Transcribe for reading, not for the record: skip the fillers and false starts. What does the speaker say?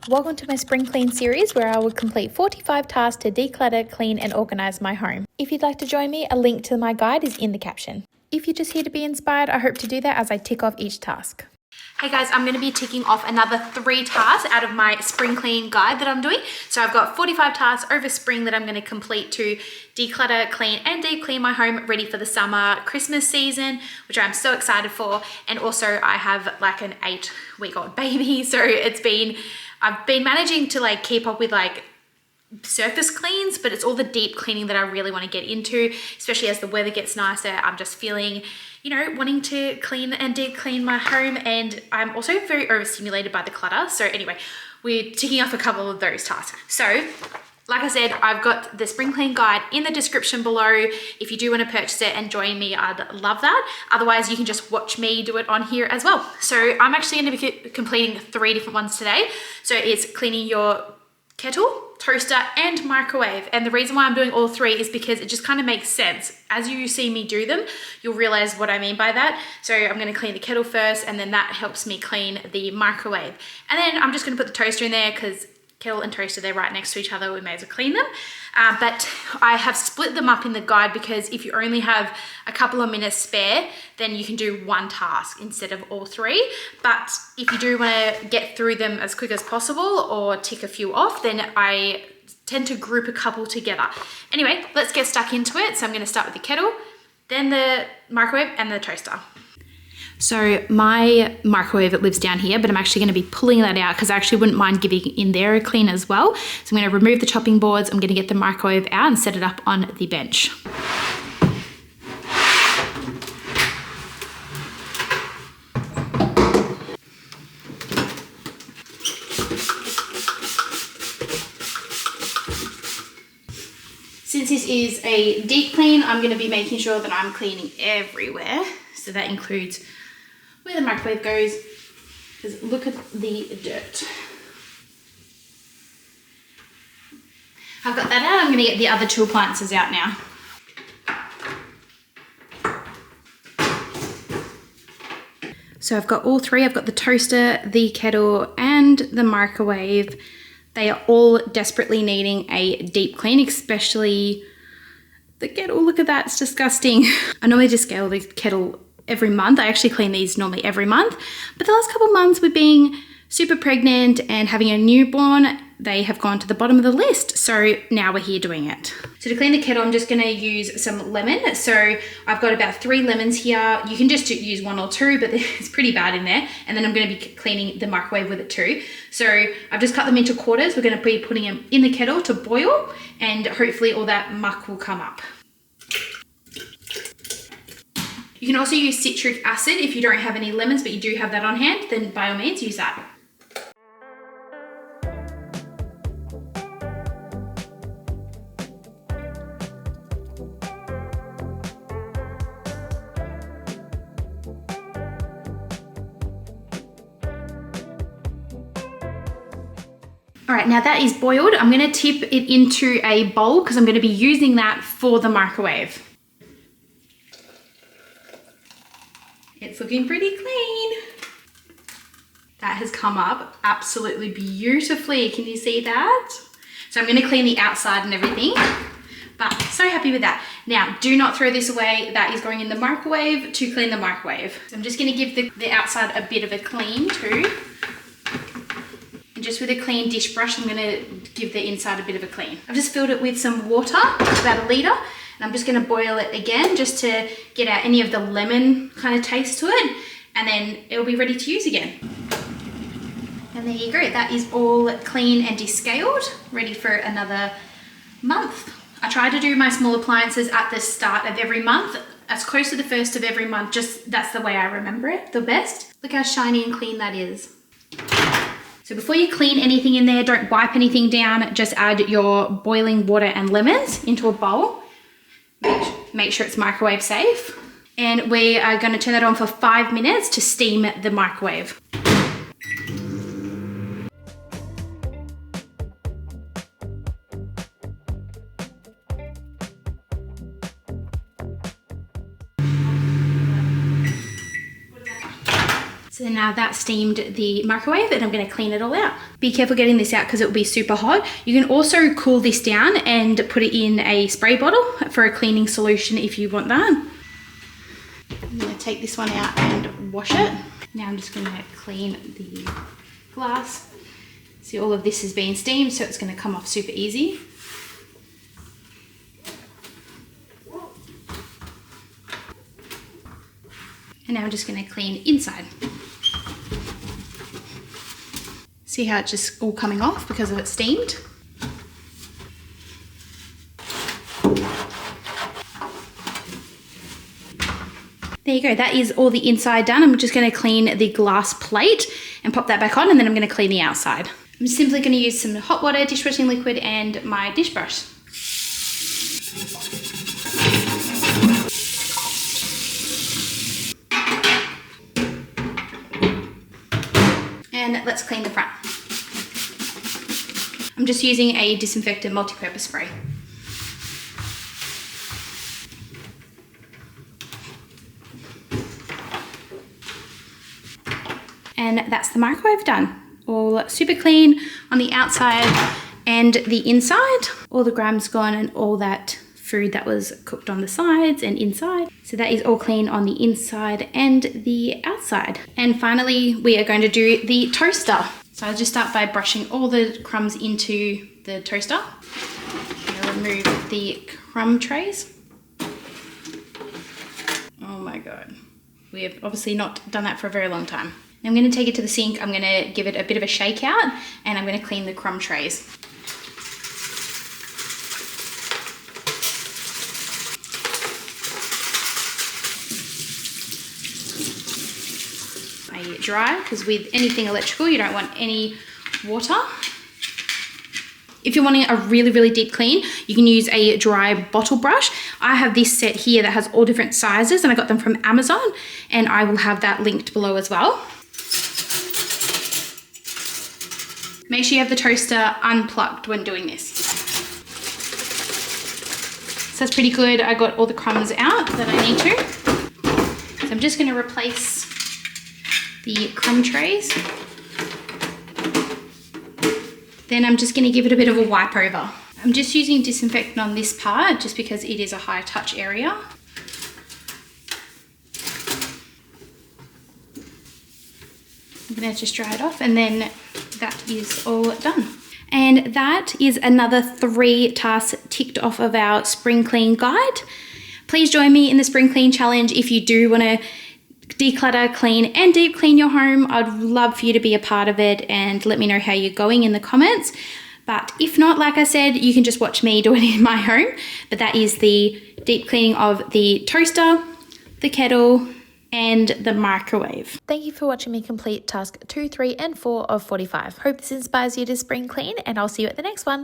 Welcome to my spring clean series where I will complete 45 tasks to declutter, clean and organise my home. If you'd like to join me, a link to my guide is in the caption. If you're just here to be inspired, I hope to do that as I tick off each task. Hey guys, I'm going to be ticking off another 3 tasks out of my spring clean guide that I'm doing. So I've got 45 tasks over spring that I'm going to complete to declutter, clean and deep clean my home ready for the summer Christmas season, which I'm so excited for. And also I have like an 8-week-old baby, so I've been managing to like keep up with like surface cleans, but it's all the deep cleaning that I really want to get into, especially as the weather gets nicer. I'm just feeling, wanting to clean and deep clean my home, and I'm also very overstimulated by the clutter. So anyway, we're ticking off a couple of those tasks. So like I said, I've got the spring clean guide in the description below. If you do want to purchase it and join me, I'd love that. Otherwise, you can just watch me do it on here as well. So I'm actually going to be completing 3 different ones today. So it's cleaning your kettle, toaster and microwave. And the reason why I'm doing all 3 is because it just kind of makes sense. As you see me do them, you'll realize what I mean by that. So I'm going to clean the kettle first, and then that helps me clean the microwave. And then I'm just going to put the toaster in there because kettle and toaster, they're right next to each other. We may as well clean them. But I have split them up in the guide because if you only have a couple of minutes spare, then you can do 1 task instead of all 3. But if you do want to get through them as quick as possible or tick a few off, then I tend to group a couple together. Anyway, let's get stuck into it. So I'm going to start with the kettle, then the microwave and the toaster. So my microwave, it lives down here, but I'm actually going to be pulling that out because I actually wouldn't mind giving in there a clean as well. So I'm going to remove the chopping boards. I'm going to get the microwave out and set it up on the bench. Since this is a deep clean, I'm going to be making sure that I'm cleaning everywhere. So that includes where the microwave goes, because look at the dirt. I've got that out. I'm going to get the other 2 appliances out now. So I've got all 3. I've got the toaster, the kettle and the microwave. They are all desperately needing a deep clean, especially the kettle. Look at that, it's disgusting. I normally just scale the kettle every month. I actually clean these normally every month, but the last couple of months with being super pregnant and having a newborn, they have gone to the bottom of the list. So now we're here doing it. So to clean the kettle, I'm just going to use some lemon. So I've got about 3 lemons here. You can just use 1 or 2, but it's pretty bad in there. And then I'm going to be cleaning the microwave with it too. So I've just cut them into quarters. We're going to be putting them in the kettle to boil, and hopefully all that muck will come up. You can also use citric acid if you don't have any lemons, but you do have that on hand, then by all means use that. All right, now that is boiled, I'm going to tip it into a bowl because I'm going to be using that for the microwave. It's looking pretty clean. That has come up absolutely beautifully. Can you see that? So I'm going to clean the outside and everything, but so happy with that. Now, do not throw this away. That is going in the microwave to clean the microwave. So I'm just going to give the outside a bit of a clean too. And just with a clean dish brush, I'm going to give the inside a bit of a clean. I've just filled it with some water, about 1 litre. And I'm just going to boil it again just to get out any of the lemon kind of taste to it, and then it'll be ready to use again. And there you go, that is all clean and descaled, ready for another month. I try to do my small appliances at the start of every month, as close to the first of every month, just that's the way I remember it the best. Look how shiny and clean that is. So before you clean anything in there, don't wipe anything down, just add your boiling water and lemons into a bowl. Make sure it's microwave safe. And we are going to turn that on for 5 minutes to steam the microwave. So now that's steamed the microwave and I'm going to clean it all out. Be careful getting this out because it will be super hot. You can also cool this down and put it in a spray bottle for a cleaning solution if you want that. I'm going to take this one out and wash it. Now I'm just going to clean the glass. See, all of this is being steamed, so it's going to come off super easy. And now I'm just going to clean inside. See how it's just all coming off because of it steamed? There you go, that is all the inside done. I'm just going to clean the glass plate and pop that back on, and then I'm going to clean the outside. I'm simply going to use some hot water, dishwashing liquid and my dish brush. And let's clean the front. I'm just using a disinfectant multi-purpose spray. And that's the microwave done. All super clean on the outside and the inside. All the grams gone and all that food that was cooked on the sides and inside. So that is all clean on the inside and the outside. And finally, we are going to do the toaster. So I'll just start by brushing all the crumbs into the toaster. I'm gonna remove the crumb trays. Oh my God. We have obviously not done that for a very long time. I'm going to take it to the sink, I'm going to give it a bit of a shake out, and I'm going to clean the crumb trays. I dry, because with anything electrical you don't want any water. If you're wanting a really, really deep clean, you can use a dry bottle brush. I have this set here that has all different sizes and I got them from Amazon, and I will have that linked below as well. Make sure you have the toaster unplugged when doing this. So that's pretty good. I got all the crumbs out that I need to. So I'm just going to replace the crumb trays. Then I'm just going to give it a bit of a wipe over. I'm just using disinfectant on this part just because it is a high touch area. I'm going to just dry it off, and then that is all done. And that is another 3 tasks ticked off of our spring clean guide. Please join me in the spring clean challenge if you do want to declutter, clean and deep clean your home. I'd love for you to be a part of it and let me know how you're going in the comments. But if not, like I said, you can just watch me do it in my home. But that is the deep cleaning of the toaster, the kettle, and the microwave. Thank you for watching me complete task 2, 3, and 4 of 45. Hope this inspires you to spring clean, and I'll see you at the next one.